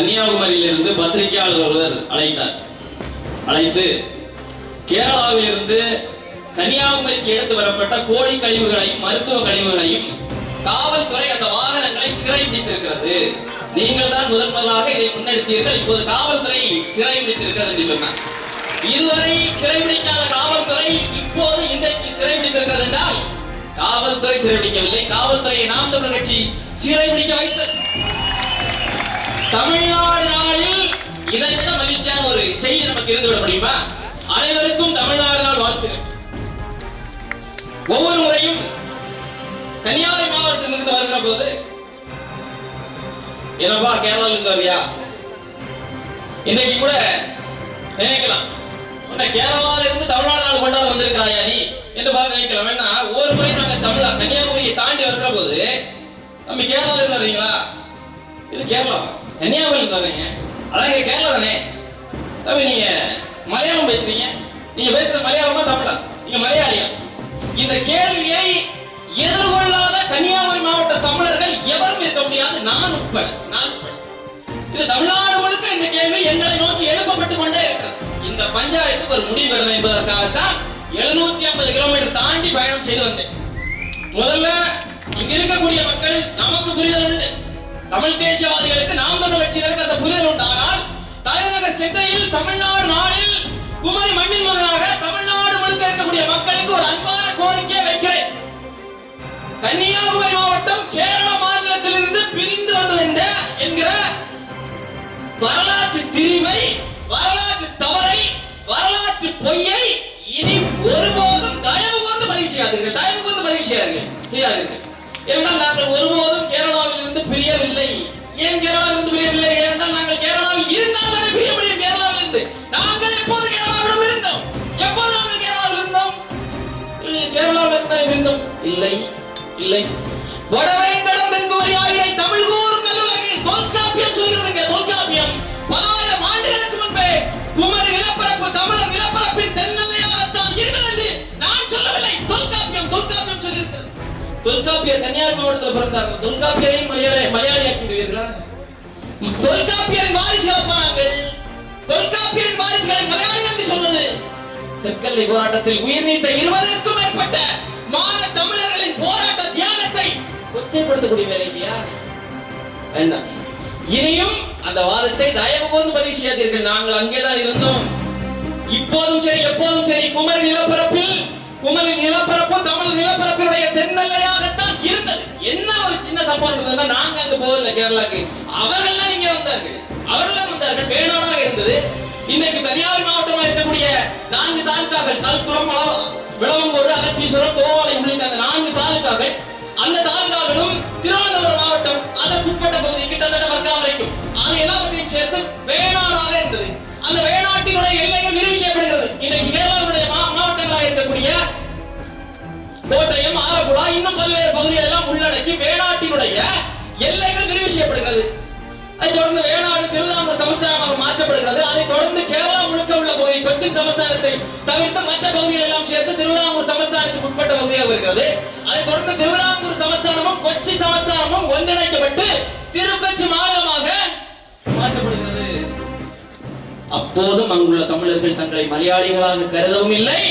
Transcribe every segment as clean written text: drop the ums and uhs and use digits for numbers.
கன்னியாகுமரியிலிருந்து பத்திரிகையாளர் ஒருவர் அழைத்து கேரளாவிலிருந்து கன்னியாகுமரிக்கு எடுத்து வரப்பட்ட கோழி கழிவுகளையும் மருத்துவ கழிவுகளையும் காவல்துறை அந்த வாகனங்களை சிறைபிடித்திருக்கிறது. நீங்கள் தான் முதலாக இதை முன்னெடுத்தீர்கள், இப்போது காவல்துறை சிறைபிடித்திருக்கிறது என்று சொன்னார். இதுவரை சிறைபிடிக்காத காவல்துறை இப்போது இன்றைக்கு சிறைபிடித்திருக்கிறது என்றால் காவல்துறை சிறைபிடிக்கவில்லை, காவல்துறையை நாம் தமிழர் கட்சி சிறைபிடிக்க வைத்தது. தமிழ்நாடு நாளில் இதைவிட மகிழ்ச்சியான ஒரு செய்தி நமக்கு இருந்துவிட முடியுமா? அனைவருக்கும் தமிழ்நாடு நாள் வாழ்த்துகள். ஒவ்வொரு முறையும் கன்னியாகுமரி மாவட்டத்திலிருந்து வருகிற போது என்னப்பா கேரளால இருந்து வரியா, இன்றைக்கு கூட நினைக்கலாம் கேரளால இருந்து தமிழ்நாடு நாள் கொண்டாட வந்திருக்கிறாயா நீ என்று நினைக்கலாம். ஏன்னா ஒவ்வொரு முறையும் நாங்க கன்னியாகுமரியை தாண்டி வருகிற போது நம்ம கேரளால இருந்து வர்றீங்களா, இது கேரளா, கன்னியாகுமரி வர்றீங்க, அதான் கேரளா தானே தம்பி, நீங்க மலையாளம் பேசுறீங்க, நீங்க பேசுறது மலையாளமா தமிழா, நீங்க மலையாளியா? இந்த கேள்வியை எதிர்கொள்ளாத கன்னியாகுமரி மாவட்ட தமிழர்கள் எவரும் இருக்க முடியாது, நான் உட்பட. இது தமிழ்நாடு முழுக்க இந்த கேள்வி எங்களை நோக்கி எழுப்பப்பட்டு கொண்டே இருக்கிறது. இந்த பஞ்சாயத்துக்கு ஒரு முடிவு எடுக்கணும் என்பதற்காகத்தான் 750 கிலோமீட்டர் தாண்டி பயணம் செய்து வந்தேன். முதல்ல இங்க இருக்கக்கூடிய மக்கள் நமக்கு புரிதல் உண்டு, தமிழ் தேசியவாதிகளுக்கு நாம் தமிழர் கட்சியினருக்கு அந்த புரிதல் உண்டு. ஆனால் தலைநகர் சென்னையில் தமிழ்நாடு நாளில் குமரி மண்ணின் மகனாக தமிழ்நாடு முழுக்க இருக்கக்கூடிய மக்களுக்கு ஒரு அன்பான கோரிக்கையை வைக்கிறேன். கன்னியாகுமரி மாவட்டம் கேரள மாநிலத்திலிருந்து பிரிந்து வந்தது என்கிற வரலாற்று திரிவை, வரலாற்று தவறை, வரலாற்று பொய்யை இனி ஒருபோதும் தயவு கூர்ந்து பதிவு செய்யாதீர்கள், தயவு கூர்ந்து பதிவு செய்யாதீர்கள். ஏனென்றால் நாங்கள் ஒருபோதும் கேரளாவிலிருந்து பிரியவில்லை. ஏன் கேரளாவிலிருந்து பிரியவில்லை? ஏனென்றால் நாங்கள் கேரளாவில் இருந்தால் தானே பிரிய முடியும். கேரளாவிலிருந்து நாங்கள் எப்போது கேரளாவிடம் இருந்தோம்? எப்போது நாங்கள் கேரளாவில் இருந்தோம்? கேரளாவில் இருந்தால் இருந்தோம்? இல்லை இல்லை. வடவேங்கடம் தென்குமரி ஆயிடை தமிழ் கூறும் நல்லுலகில் தொல்காப்பியம் சொல்கிறதுங்க. தொல்காப்பியம் பலாயிரம் ஆண்டுகளுக்கு முன்பே குமரி நிலப்பரப்பு தமிழர் நிலப்பரப்பின் தென்னெல்லையாகத்தான் இருந்தது என்று நான் சொல்லவில்லை. தொல்காப்பியம் சொல்லியிருக்கிறது. தொல்காப்பியர் கன்னியாகுமரி மாவட்டத்தில் பிறந்தார்கள். தொல்காப்பியரையும் மலையாளியாக்கி விடுவீர்களா? தொல்காப்பியரின் வாரிசுகளப்பா நாங்கள். தொல்காப்பியரின் வாரிசுகளை மலையாளி என்று சொல்வது. தெற்கெல்லை போராட்டத்தில் உயிர் நீத்த 20க்கும் மேற்பட்ட மான தமிழர்களின் போராட்ட தியாகத்தை கொச்சைப்படுத்தக்கூடிய வேலை இல்லையா? வேண்டாம். இனியும் அந்த வாதத்தை தயவு கூர்ந்து பதிவு செய்யாதீர்கள். நாங்கள் அங்கேதான் இருந்தோம், இப்போதும் சரி எப்போதும் சரி. குமரி நிலப்பரப்பு தமிழ் நிலப்பரப்பினுடைய தென்னெல்லையாகத்தான் இருந்தது. என்ன ஒரு சின்ன சம்பவம் இருந்ததுன்னா, நாங்க அங்க போகல கேரளாக்கு, அவர்கள் தான் இங்க வந்தார்கள். வேணாடாக இருந்தது. இன்னைக்கு கன்னியாகுமரி மாவட்டமா இருக்கக்கூடிய 4 தாலுகாக்கள், கல்குளம், விளவங்கோடு, அகஸ்தீஸ்வரம், தோவாளை உள்ளிட்ட அந்த 4 தாலுகாக்கள், அந்த தாலுகாக்களும் திருவனந்தபுரம் மாவட்டம் அதற்குட்பட்ட பகுதி கிட்டத்தட்ட வர்க்கம் வரைக்கும், அது எல்லாவற்றையும் சேர்த்து வேணாடாக இருந்தது. அந்த வேணாட்டினுடைய எல்லைகள் விரிவிக்கப்படுகிறது. இன்னைக்கு கேரளாவுடைய மாவட்டங்களாக இருக்கக்கூடிய கோட்டயம், ஆலப்புழா, இன்னும் பல்வேறு பகுதிகள் எல்லாம் உள்ளடக்கி வேணாட்டினுடைய எல்லைகள் விரிவிக்கப்படுகிறது. அதைத் தொடர்ந்து வேணாடு திருவிதாங்கூர் சமஸ்தானமாக மாற்றப்படுகிறது. அதைத் தொடர்ந்து கேரளா முழுக்க உள்ள பகுதி கொச்சின் சமஸ்தானத்தை தவிர்த்து மற்ற பகுதிகள் எல்லாம் சேர்த்து திருவிதாங்கூர் சமஸ்தானத்துக்கு உட்பட்ட பகுதியாக வருகிறது. அதைத் தொடர்ந்து திருவிதாங்கூர் சமஸ்தானமும் கொச்சி சமஸ்தானமும் ஒன்றிணைக்கப்பட்டு திருக்கொச்சி மாநிலமாக மாற்றப்படுகிறது. அப்போதும் அங்குள்ள தமிழர்கள் தங்களை மலையாளிகளாக கருதவும் இல்லை,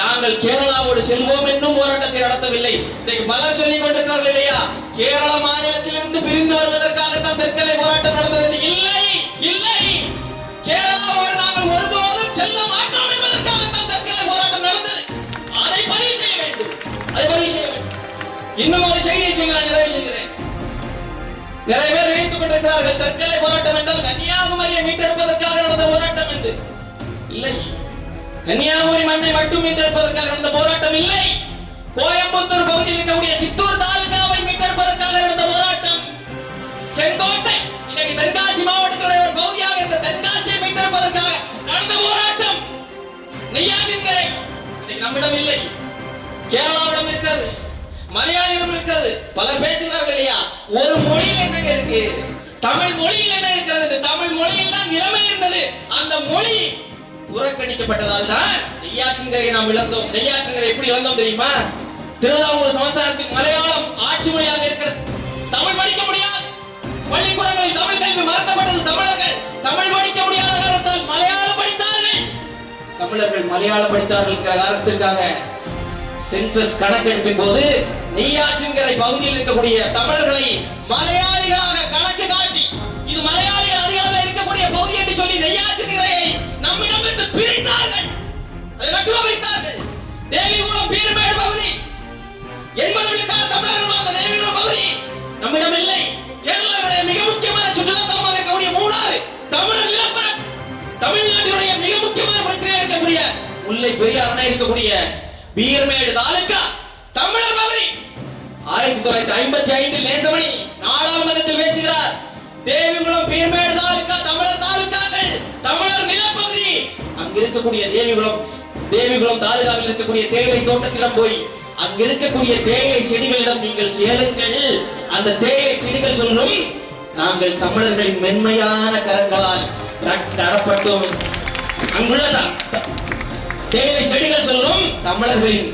நாங்கள் கேரளாவோடு செல்வோம் என்னும் போராட்டத்தை நடத்தவில்லை. இன்றைக்கு பலர் சொல்லிக் கொண்டிருக்கிறார்கள் இல்லையா, கேரள மாநிலத்திலிருந்து பிரிந்து வருவதற்காகத்தான் தெற்கெல்லை போராட்டம் நடந்தது. இல்லை இல்லை, கேரளாவோடு நாங்கள் ஒருபோதும் செல்ல மாட்டோம் என்பதற்காகத்தான் தெற்கெல்லை போராட்டம் நடந்தது. அதை பதிவு செய்ய வேண்டும். இன்னும் ஒரு செய்தியை சொல்லி நான் நிறைவு செய்கிறேன். நிறைய பேர் நினைத்துக் கொண்டிருக்கிறார்கள் தெற்கெல்லை போராட்டம் என்றால் கன்னியாகுமரியை மீட்டெடுப்பதற்காக நடந்த போராட்டம் என்று. இல்லை, கன்னியாகுமரி மண்ணை மட்டும் மீட்டெடுப்பதற்காக நடந்த போராட்டம் இல்லை. கோயம்புத்தூர் பகுதியில் இருக்கக்கூடிய சித்தூர் தாலுகாவை மீட்டெடுப்பதற்காக நடந்த போராட்டம். செங்கோட்டை இன்னைக்கு தென்காசி மாவட்டத்துடைய ஒரு பகுதியாக இருந்த தென்காசியை மீட்டெடுப்பதற்காக நடந்த போராட்டம். நெய்யாற்றின்கரை இன்னைக்கு நம்மிடம் இல்லை, கேரளாவிடம் இருக்கிறது, மலையாளிடம் இருக்கிறது. பலர் பேசுகிறார்கள் இல்லையா, ஒரு மொழியில் என்னங்க இருக்கு, தமிழ் மொழியில் என்ன இருக்கிறது? தமிழ் மொழியில் தான் நிலைமை இருந்தது. அந்த மொழி புறக்கணிக்கப்பட்டதால் தான் நெய்யாற்றின்கரையை நாம் இழந்தோம். நெய்யாற்றின்கரை எப்படி இழந்தோம் தெரியுமா? திருவிதாங்கூர் சமஸ்தானத்தின் மலையாளம் ஆட்சி மொழியாக இருக்கிறது. தமிழ் படிக்க முடியாது, பள்ளிக்கூடங்களில் தமிழ் கல்வி மறக்கப்பட்டது. தமிழர்கள் தமிழ் படிக்க முடியாத காரணத்தால் மலையாளம் படித்தார்கள். தமிழர்கள் மலையாளம் படித்தார்கள் என்கிற காரணத்திற்காக சென்சஸ் கணக்கெடுப்பின் போது நெய்யாற்றின்கரை பகுதியில் இருக்கக்கூடிய தமிழர்களை மலையாளிகளாக கணக்கு காட்டி இது மலையாளிகள் அதிகாரம் இருக்கக்கூடிய பகுதி என்று சொல்லி நெய்யாற்றின்கரையை நம்மிடமிருந்து பிரித்தார்கள். அதை மட்டும் பிரித்தார்கள். தேவிகுளம் பீர்மேடு பகுதி 80 விழுக்காடு தமிழர்கள் வாழ்ந்த தேவிகுளம் பகுதி நம்மிடம் இல்லை. கேரளாவுடைய மிக முக்கியமான சுற்றுலா தலமாக இருக்கக்கூடிய மூணாறு தமிழர் நிலப்பரப்பு, தமிழ்நாட்டினுடைய மிக முக்கியமான பிரச்சனையாக இருக்கக்கூடிய முல்லை பெரியார் அணை இருக்கக்கூடிய பீர்மேடு தாலுகா தமிழர் பகுதி. 1955 நேசமணி நாடாளுமன்றத்தில் பேசுகிறார். தேவிகுளம் பீர்மேடு தாலுகா தமிழர் தாலுகாக்கள், தமிழர் நிலப்பகுதி. அங்க இருக்கக்கூடிய தேவிகுளம் தாலுகாவில் இருக்கக்கூடிய தேயிலை தோட்டத்திடம் போய் அங்க இருக்கக்கூடிய தேயிலை செடிகளிடம் நீங்கள் கேளுங்கள். அந்த தேயிலை செடிகள் சொல்லும், நாங்கள் தமிழர்களின் மென்மையான கரங்களால் நடப்பட்டோம். அங்குள்ள தேயிலை செடிகள் சொல்லும், தமிழர்களின்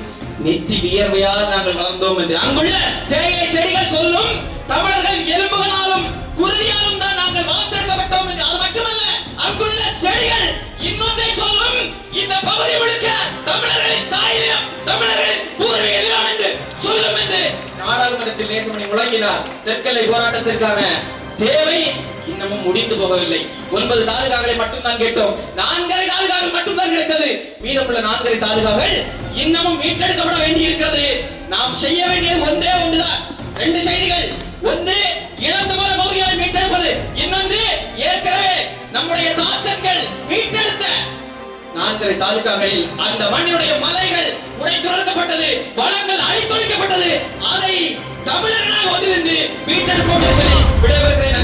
நெற்றி வியர்வையால் நாங்கள் வளர்ந்தோம் என்று. அங்குள்ள தேயிலை செடிகள் சொல்லும், தமிழர்களின் எலும்புகளாலும் குருதியாலும் தான் நாங்கள் வளர்த்தெடுக்கப்பட்டோம் என்று. அது மட்டுமல்ல, அங்குள்ள செடிகள் இன்னொன்றை சொல்லும், இந்த பகுதி முழுக்க தமிழர்களின் தாயிலம், தமிழர்களின் பூர்வீக நிலம் என்று சொல்லும் என்று நாடாளுமன்றத்தில் நேசமணி முழங்கினார். தெற்கெல்லை போராட்டத்திற்கான தேவை இன்னமும் முடிந்து போகவில்லை. 9 தாலுகாக்களை மட்டும்தான் கேட்டோம். 4 தாலுகாக்கள் மட்டும்தான் கிடைத்தது. மீதமுள்ள 4 தாலுகாக்கள் இன்னமும் மீட்டெடுக்கப்பட வேண்டியிருக்கிறது. நாம் செய்ய வேண்டியது ஒன்றே ஒன்றுதான். 2 செய்திகள். ஒன்று, இழந்து போன பகுதிகளை மீட்டெடுப்பது. இன்னொன்று, ஏற்கனவே நம்முடைய தாத்தர்கள் மீட்டெடுத்த 4 தாலுகாக்களில் அந்த மண்ணினுடைய மலைகள் உடைத்துறக்கப்பட்டது, வளங்கள் அழித்தொழிக்கப்பட்டது. அதை தமிழர்களாக ஒன்றிருந்து மீட்டெடுப்போம் என்று சொல்லி விடைபெறுகிறேன்.